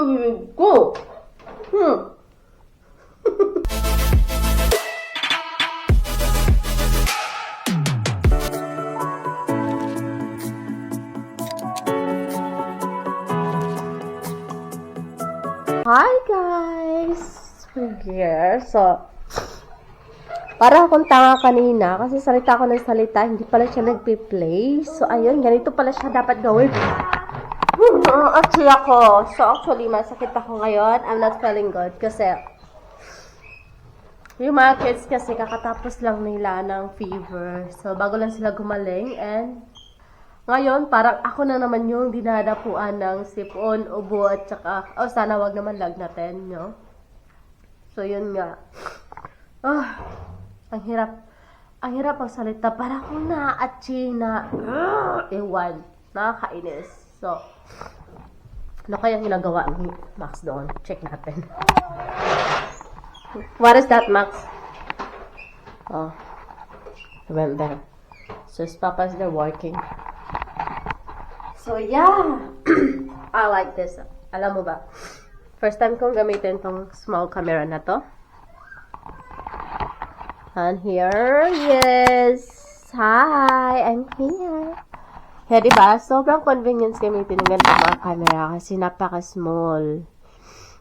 yung ko. Hi guys! We're here. So, para akong tanga kanina kasi salita ako ng salita, hindi pala siya nagpi-play. So, ayun, ganito pala siya dapat gawin. Ako. So, actually, masakit ako ngayon. I'm not feeling good kasi yung mga kids kasi kakatapos lang nila ng fever. So, bago lang sila gumaling and ngayon, parang ako na naman yung dinadapuan ng sipon, ubo, at saka, sana wag naman lagnatin, no? So, yun nga. Ang hirap ang salita. Parang akong na-achi na, ewan, nakakainis. So, ano kaya ginagawa ni Max doon? Check natin. What is that, Max? Oh, I went there. So, his papa's there working. So, yeah. I like this. Alam mo ba? First time kong gamitin tong small camera na to. And here, yes. Hi, I'm here. Kaya diba, sobrang convenience gamitin ng ganito mga camera kasi napaka-small.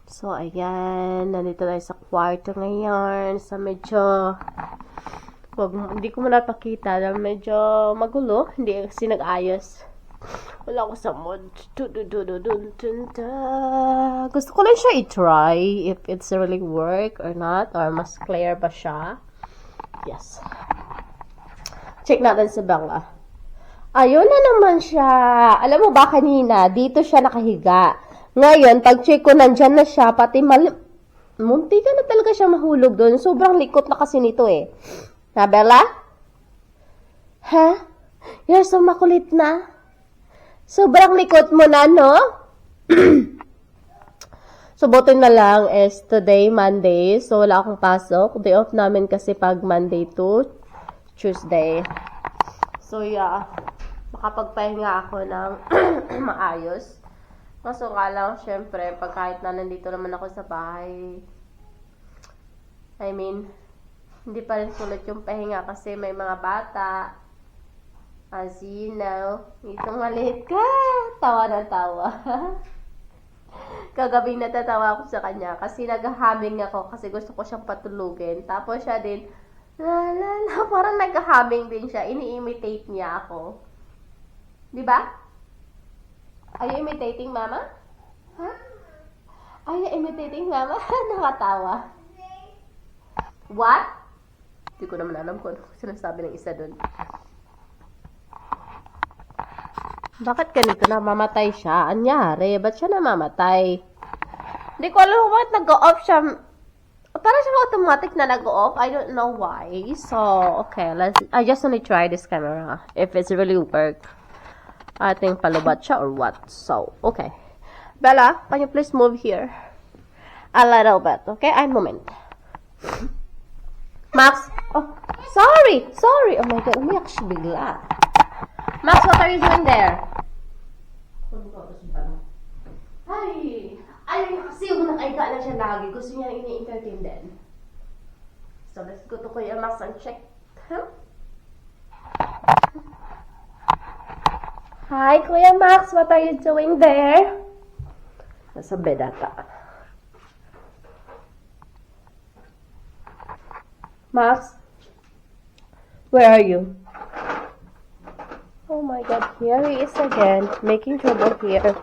So, ayan. Nandito tayo sa kwarto ngayon. Sa medyo hindi ko muna pakita na medyo magulo. Hindi kasi nag-ayos. Wala ko sa mood. Gusto ko lang siya i-try if it's really work or not. Or mas clear ba siya. Yes. Check natin si Bella. Ayun na naman siya. Alam mo ba kanina, dito siya nakahiga. Ngayon, pag check ko, nandyan na siya. Pati munti ka na talaga siya mahulog doon. Sobrang likot na kasi nito eh. Na, Bella? Ha? You're so makulit na. Sobrang likot mo na, no? So, buti na lang is today, Monday. So, wala akong pasok. Day off namin kasi pag Monday to Tuesday. So, yeah. Makapagpahinga ako ng maayos. Kaso nga lang, syempre, pag kahit na nandito naman ako sa bahay, I mean, hindi pa rin sulit yung pahinga kasi may mga bata. As you know, itong maliit ka, tawa na tawa. Kagabi natatawa ako sa kanya kasi nag-humming ako kasi gusto ko siyang patulugin. Tapos siya din, parang nag-humming din siya. Ini-imitate niya ako. Diba? Are you imitating mama? Huh? Are you imitating mama? Nakatawa. What? Hindi ko naman alam kung ano sinasabi ng isa doon. Bakit ganito na mamatay siya? Anyari? Ba't siya namamatay? Hindi ko alam kung bakit nag-go-off siya. Parang siya automatic na nag-go-off. I don't know why. So, okay. I just want to try this camera. If it's really work. I think palubat siya or what. So, okay. Bella, can you please move here? A little bit. Okay? Ein Moment. Max? Oh, sorry. Sorry. Oh my God. Umiyak siya bigla. Max, what are you doing there? Ay! Ayun kasi yung nakaiga na siya lagi. Gusto niya ini-entertain din. So, let's go to Kuya Max and check. Huh? Hi, Kuya Max. What are you doing there? Nasa bed ata. Max? Where are you? Oh my God, here he is again, making trouble here.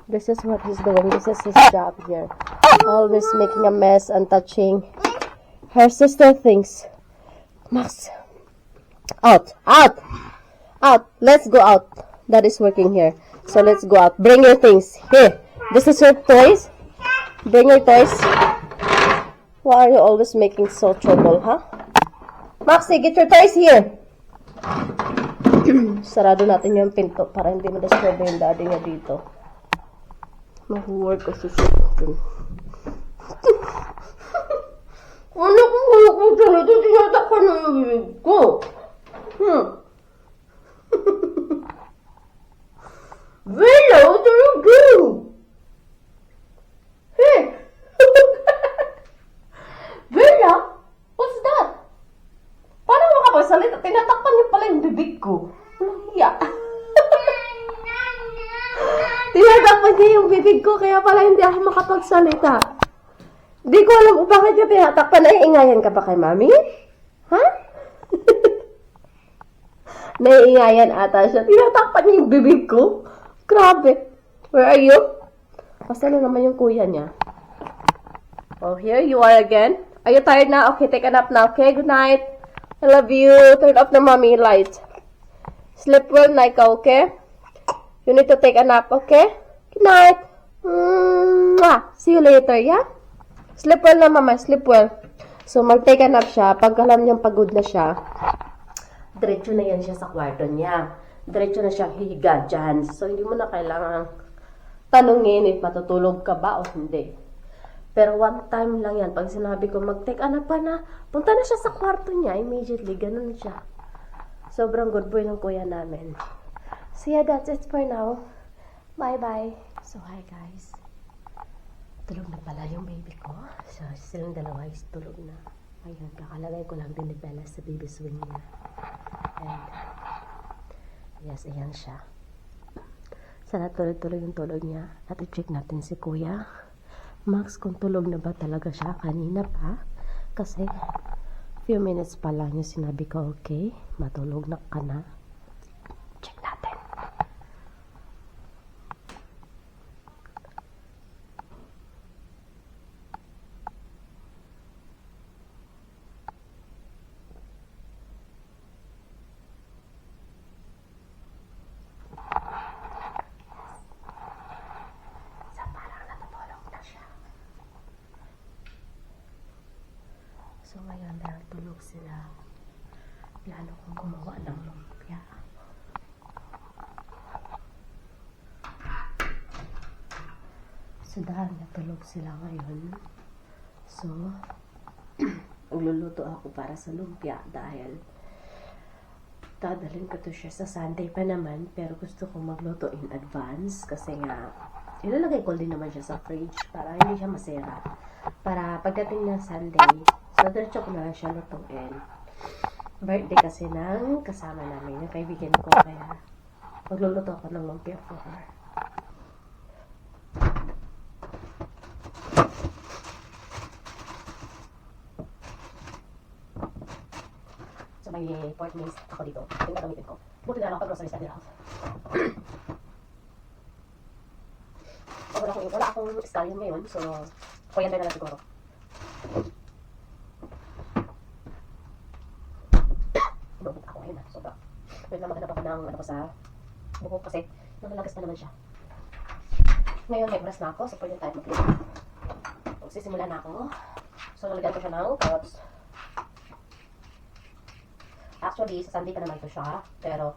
This is what he's doing. This is his job here. Always making a mess and touching her sister things. Max, out, out, out. Let's go out. That is working here. So let's go out. Bring your things. Here, this is your toys. Bring your toys. Why are you always making so trouble, huh? Maxie, get your toys here. Sarado natin yung pinto para hindi ma-disturb yung daddy niya dito. Mag-work kasi siya. Ano kung sarado, tinatakpan na yung bibig ko. Velo, there you go. Tinatakpan niya yung bibig ko, kaya pala hindi ako makapagsalita. Di ko alam kung bakit niya tinatakpan. Naiingayan ka ba kay mami? Ha? Naiingayan ata siya. Tinatakpan niya yung bibig ko. Grabe. Where are you? Basta na naman yung kuya niya. Oh, here you are again. Are you tired now? Okay, take a nap now. Okay, good night. I love you. Turn off the mommy light. Sleep well, Naika, okay? You need to take a nap, okay? Good night. Mwah. See you later, yeah? Sleep well na, mama. Sleep well. So, mag-take a nap siya. Pag alam niyang pagod na siya, diretso na yan siya sa kwarto niya. Diretso na siya higa dyan. So, hindi mo na kailangan tanungin if matutulog ka ba o hindi. Pero one time lang yan. Pag sinabi ko, mag-take a nap pa na, punta na siya sa kwarto niya. Immediately, ganun siya. Sobrang good boy ng kuya namin. So yeah, that's it for now. Bye-bye. So hi guys. Tulog na pala yung baby ko. So silang dalawa is tulog na. Ayun, kakalagay ko lang din ni Bella sa baby swing niya. And yes, ayan siya. Sana tulog-tulog yung tulog niya. At i-check natin si kuya Max kung tulog na ba talaga siya. Kanina pa. Kasi few minutes pa lang yung sinabi ko, okay, matulog na ka na. Check natin. So, parang natutulog na siya. So, ngayon, dahil tulog sila, plano kong gumawa ng lumpia. So, dahil natulog sila ngayon, so, magluluto ako para sa lumpia dahil dadalhin ko to siya sa Sunday pa naman, pero gusto kong magluto in advance kasi nga, ilalagay ko din naman siya sa fridge para hindi siya masira. Para pagdating ng Sunday, so, diretso ko na lang siya lutuin. Birthday kasi ng kasama namin, yung kaibigan ko, kaya magluluto ako ng lumpia for her. So, may pork mince ako dito. Yung gagamitin ko. Buti na lang pag-groceries na nila. Wala akong scallion ngayon, so, coriander na lang siguro. Lumot ako ngayon sobra. Wait lang, maghanap ako ng ano ko sa buko kasi nangalagas na naman siya. Ngayon may oras na ako, so pwede tayo mag-clean. Sisimula na ako. So nalagyan ko siya ng carrots. Actually, sa Sunday pa naman ito siya, pero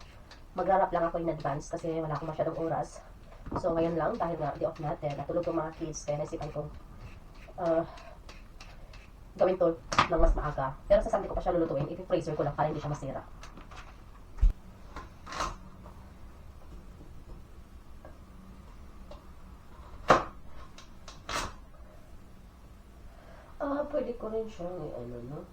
magra-wrap lang ako in advance kasi wala akong masyadong oras. So ngayon lang, dahil nga di off natin, natulog yung mga kids, kaya naisipan ko gawin to ng mas maaga. Pero sa Sunday ko pa siya lulutuin, i-freezer ko lang para hindi siya masira. Pwede ko rin siya no?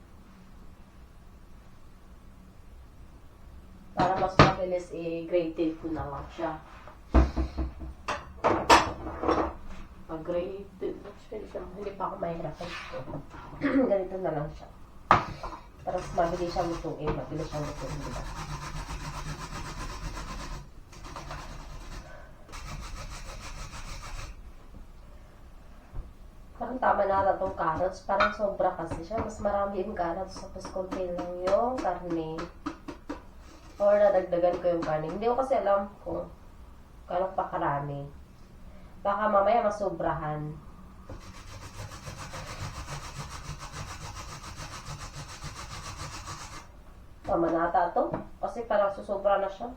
Para mas mabilis i-grated ko na lang siya. Pag-grated, hindi pa ako mahirapan ito. Ganito na lang siya. Para mas mabilis siyang lutuin, mabilis siyang lutuin, diba? Parang tama na ata itong carrots. Parang sobra kasi siya. Mas marami yung carrots. Tapos konti lang yung karne. Or nadagdagan ko yung karne. Hindi ko kasi alam kung kano pa karami. Baka mamaya masobrahan. Tama na ata ito. Kasi parang susobra na siya.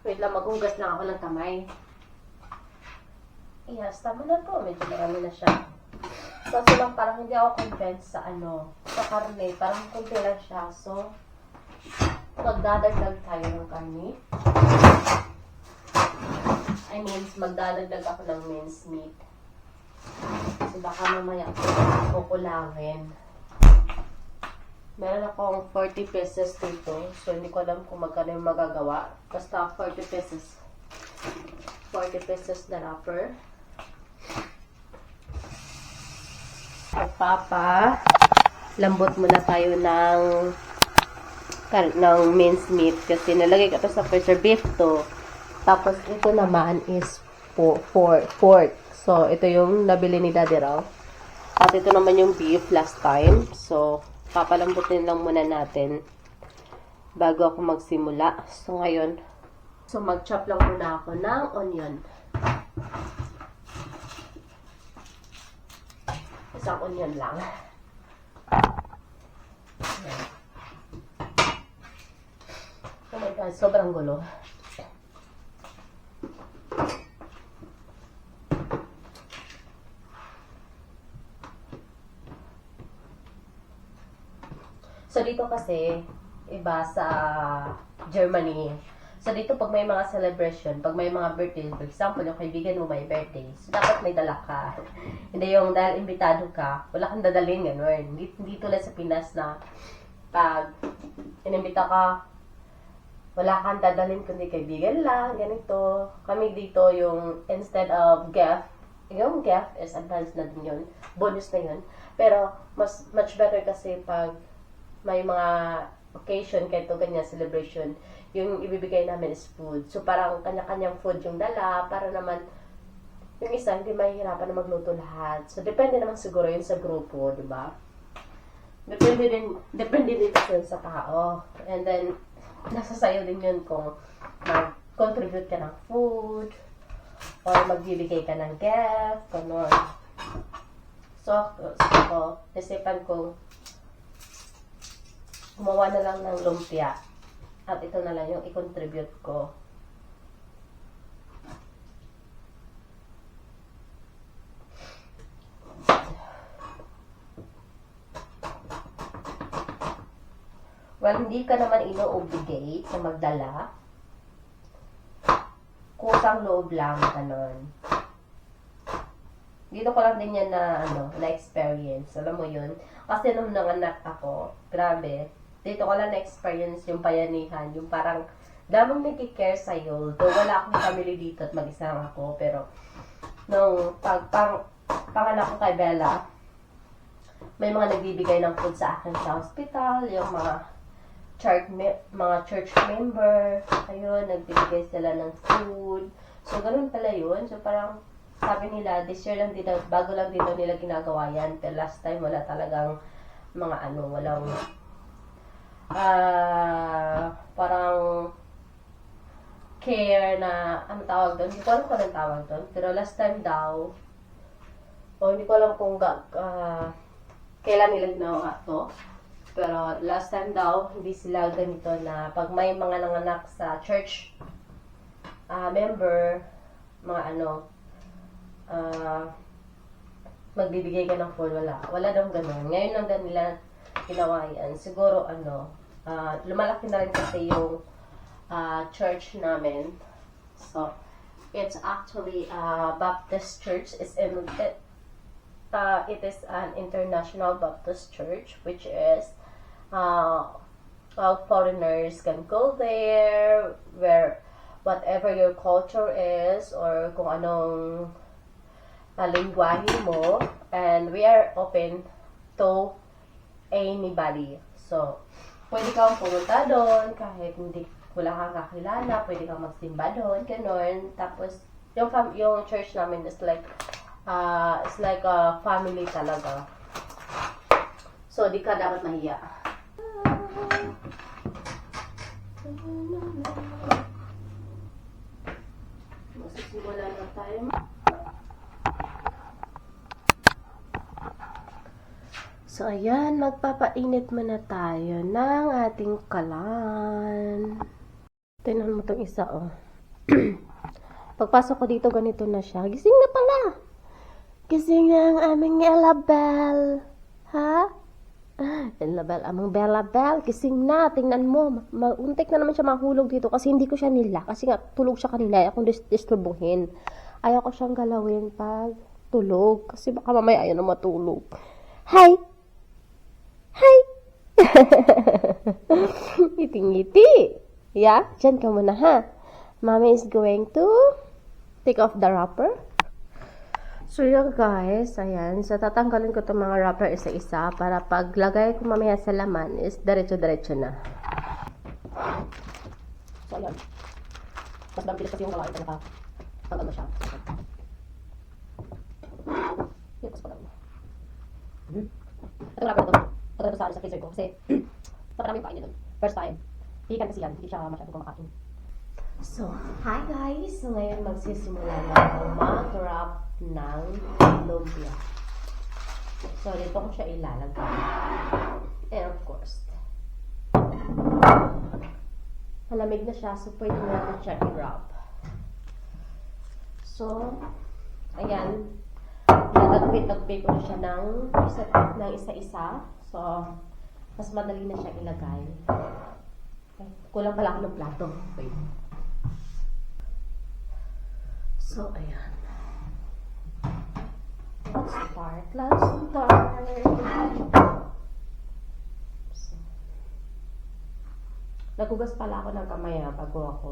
Wait lang, maghugas lang ako ng kamay. Yes, tama na to. Medyo marami na siya. Kasi lang parang hindi ako convinced sa sa karne. Parang kunti lang siya. So, magdadagdag tayo ng karne. I mean, magdadagdag ako ng minced meat. Kasi baka mamaya kukulangin. Meron akong 40 pesos dito. So, hindi ko alam kung magkano yung magagawa. Basta 40 pesos. 40 pesos na wrapper. Papa, lambot muna tayo ng minced meat. Kasi nalagay ko to sa freezer, beef to. Tapos, ito naman is pork. So, ito yung nabili ni Daddy Raw. At ito naman yung beef last time. So, papalambutin lang muna natin bago ako magsimula. So, ngayon, mag-chop lang muna ako ng onion. Isang onion lang. Oh my God, sobrang gulo. So, dito kasi, iba sa Germany. So, dito pag may mga celebration, pag may mga birthday, for example, yung kaibigan mo may birthday, so dapat may dala ka. Hindi yung dahil imbitado ka, wala kang dadalhin, gano'n. Hindi tulad sa Pinas na pag inimbita ka, wala kang dadalhin kundi kaibigan lang, ganito. Kami dito yung instead of gift, yung gift is advance na din yun, bonus na yun. Pero, much better kasi pag may mga occasion, kahit ito ganyan, celebration, yung ibibigay namin is food. So, parang kanya-kanyang food yung dala, para naman, yung isa, hindi mahihirapan na magluto lahat. So, depende naman siguro yun sa grupo, di ba? Depende din kasi sa tao. And then, nasa sayo din yun kung mag-contribute ka ng food, or magbibigay ka ng gift, gano'n. So, nasipan ko, gumawa na lang ng lumpia. At ito na lang yung i-contribute ko. Well, hindi ka naman ino-obligate na magdala. Kusang loob lang, ganon. Dito ko lang din yan na experience. Alam mo yun? Kasi nung nanganak ako, grabe, dito ko lang na-experience yung bayanihan, yung parang damang nagkikare sa'yo. Though wala akong family dito at mag-isa lang ako, pero nung panganak ko kay Bella, may mga nagbibigay ng food sa akin sa hospital, yung mga church member, ayun, nagbibigay sila ng food. So, ganun pala yun. So, parang sabi nila, this year lang dito, bago lang dito nila ginagawa yan. Pero last time, wala talagang walang parang care na, tawag doon? Hindi ko alam kung anong tawag doon. Pero last time daw, hindi ko alam kung kailan nila ginawa to. Pero last time daw, hindi sila ganito na pag may mga nanganak sa church member, mga magbibigay ka ng food, wala daw ganun. Ngayon lang daw nila ginawa yan. Siguro lumalaki na rin kasi yung church namin. So, it's actually Baptist church. It is an international Baptist church, which is all foreigners can go there, where whatever your culture is, or kung anong lingwahe mo, and we are open to anybody. So, pwede kang pumunta doon, kahit wala kang kakilala, pwede kang magsimba doon, gano'n. Tapos, yung church namin is like, it's like a family talaga. So, di ka dapat mahiya. Magsisimula na tayo. So, ayan, magpapainit muna tayo ng ating kalan. Tingnan mo itong isa, oh. Pagpasok ko dito, ganito na siya. Gising na pala! Gising na ang aming Elabel. Ha? Elabel, amang Bellabel. Gising na, tingnan mo. Untik na naman siya mahulog dito kasi hindi ko siya nila. Kasi nga, tulog siya kanina. Ayaw kong disturbuhin. Ayaw ko siyang galawin pag tulog. Kasi baka mamaya ayaw na matulog. Hi! Hi! Ngiti-ngiti. Yeah, dyan ka muna ha. Mommy is going to take off the wrapper. So yun guys, ayan. So tatanggalin ko itong mga wrapper isa-isa para paglagay ko mamaya sa laman is diretso-diretso na. So ayan. Mas mabilis kasi yung gawain sa nakatanggal na siya. Yun, pas pa lang. Ito wrapper na ito. Ito sa freezer ko kasi napakarami yung kain nito. First time. Ikan kasi yan, hindi siya masyado kumakain. So, hi guys! So, ngayon magsisimula na ako mag-wrap ng lumpia. So, dito ko siya ilalagay. And of course, malamig na siya, so pwede mo natin siya i-wrap. So, ayan. Natagpi-tagpi ko na siya ng isa-isa. So, mas madali na siya ilagay. Kulang pala ako ng plato. Wait. So, ayan. Let's start. So, nagugas pala ako ng kamay bago ako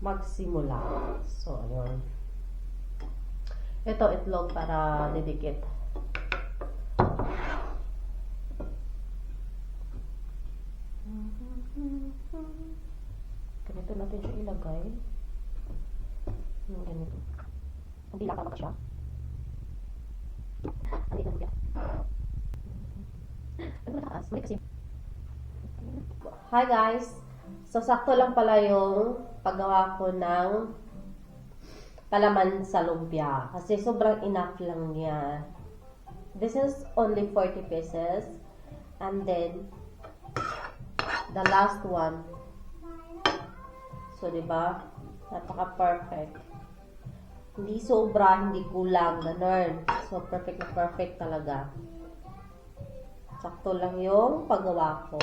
magsimula. So, ayun. Ito, itlog para didikit. Ganito natin siya ilagay. Ganito. Hindi lang siya. Hindi lang siya. Hi guys! So, sakto lang pala yung paggawa ko ng palaman sa lumpia. Kasi sobrang enough lang niya. This is only 40 pesos. And then, the last one. So, diba? Napaka-perfect. Hindi sobra, hindi kulang. Ganun. So, perfect na perfect talaga. Sakto lang yung paggawa ko.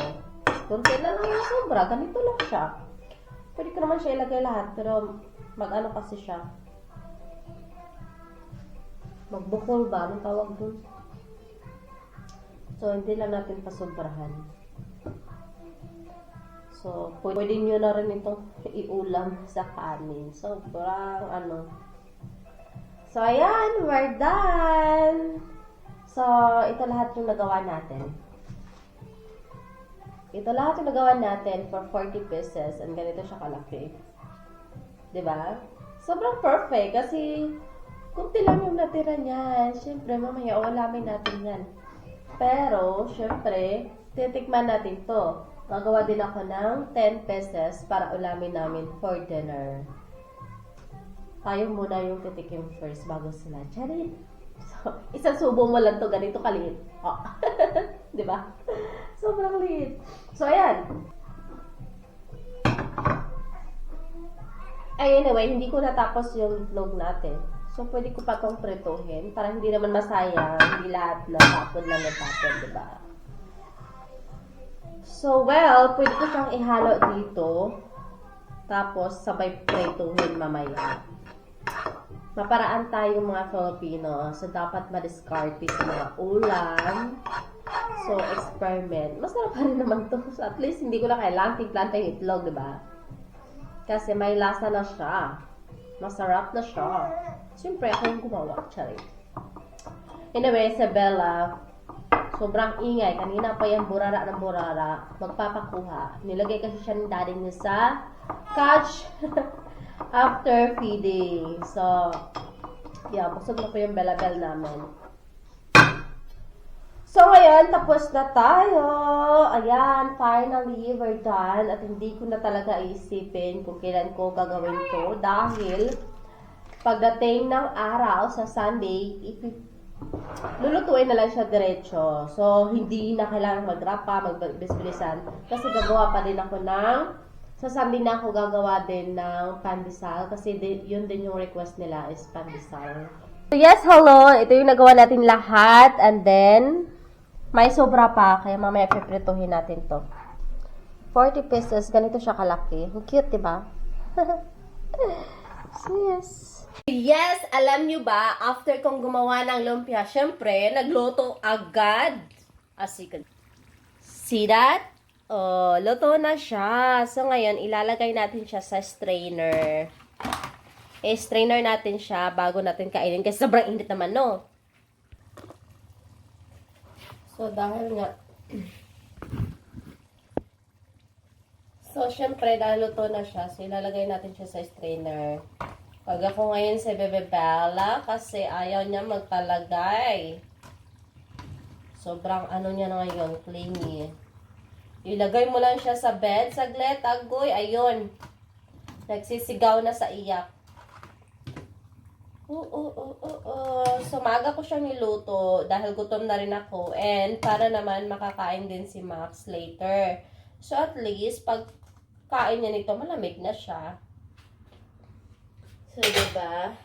Kunti na lang yung sobra. Ganito lang siya. Pwede ko naman siya ilagay lahat. Pero, mag-ano kasi siya. Magbukol ba? Anong tawag dun? So, hindi lang natin pasobrahan. So, pwede nyo na rin itong iulam sa kanin. Sobrang ano. So, ayan. We're done. So, ito lahat yung nagawa natin. Ito lahat yung nagawa natin for 40 pesos. And ganito siya kalaki. Diba? Sobrang perfect. Kasi, kunti lang yung natira niyan. Siyempre, mamaya ulamin natin yan. Pero, siyempre, titikman natin to. Magawa din ako ng 10 pesos para ulamin namin for dinner. Tayo muna yung titikim first bago sila. Charit! So, isang subo mo lang to, ganito kaliit. Oh. Diba? Sobrang liit. So, ayan. Anyway, hindi ko natapos yung itlog natin. So, pwede ko pa itong prituhin para hindi naman masayang. Hindi lahat na tapon lang natapon, diba? So, well, pwede ko siyang ihalo dito. Tapos, sabay prituhin mamaya. Maparaan tayo mga Filipino. So, dapat ma-discard sa mga ulam. So, experiment. Masarap pa rin naman to. So, at least, hindi ko na kailangan timplan yung itlog, diba? Kasi may lasa na siya. Masarap na siya. Siyempre, ako yung gumawa. Charit. Anyway, si Bella, sobrang ingay. Kanina pa yung burara ng burara. Magpapakuha. Nilagay kasi siya ng daddy niya sa couch after feeding. So, yeah, busog na po yung Bella-Bell namin. So, ayan, tapos na tayo. Ayan, finally, we're done. At hindi ko na talaga iisipin kung kailan ko gagawin to. Dahil, pagdating ng araw sa Sunday, lulutuin na lang siya diretso. So, hindi na kailangan mag-wrap pa, mag-bisbilisan. Kasi gagawa pa din ako ng, sa Sunday na ako gagawa din ng pandesal. Kasi yun din yung request nila is pandesal. So, yes, hello. Ito yung nagawa natin lahat. And then, may sobra pa. Kaya mamaya piprituhin natin to. 40 pesos. Ganito siya kalaki. Ang cute, diba? So, yes. Yes, alam nyo ba, after kong gumawa ng lumpia, syempre, nagluto agad. Asikan. See that? Oh, luto na siya. So, ngayon, ilalagay natin siya sa strainer. Strainer natin siya bago natin kainin. Kasi sobrang init naman, no? So, dahil nga... So, syempre, dahil luto na siya, so ilalagay natin siya sa strainer. Pag ako ngayon sa Bebe Bella, kasi ayaw niya magpalagay. Sobrang ano niya na ngayon, clingy. Ilagay mo lang siya sa bed, saglit, agoy, ayun. Nagsisigaw na sa iyak. So, maaga ko siyang niluto dahil gutom na rin ako. And para naman makakain din si Max later. So, at least, pag kain niya nito, malamig na siya. So, diba?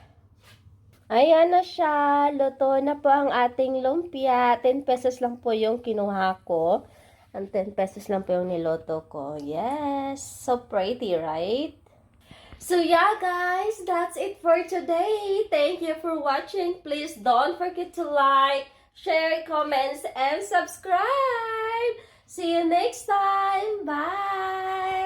Ayan na siya. Luto na po ang ating lumpia. 10 pesos lang po yung kinuha ko. Ang 10 pesos lang po yung niloto ko. Yes! So pretty, right? So yeah, guys, that's it for today. Thank you for watching. Please don't forget to like, share, comments, and subscribe. See you next time. Bye!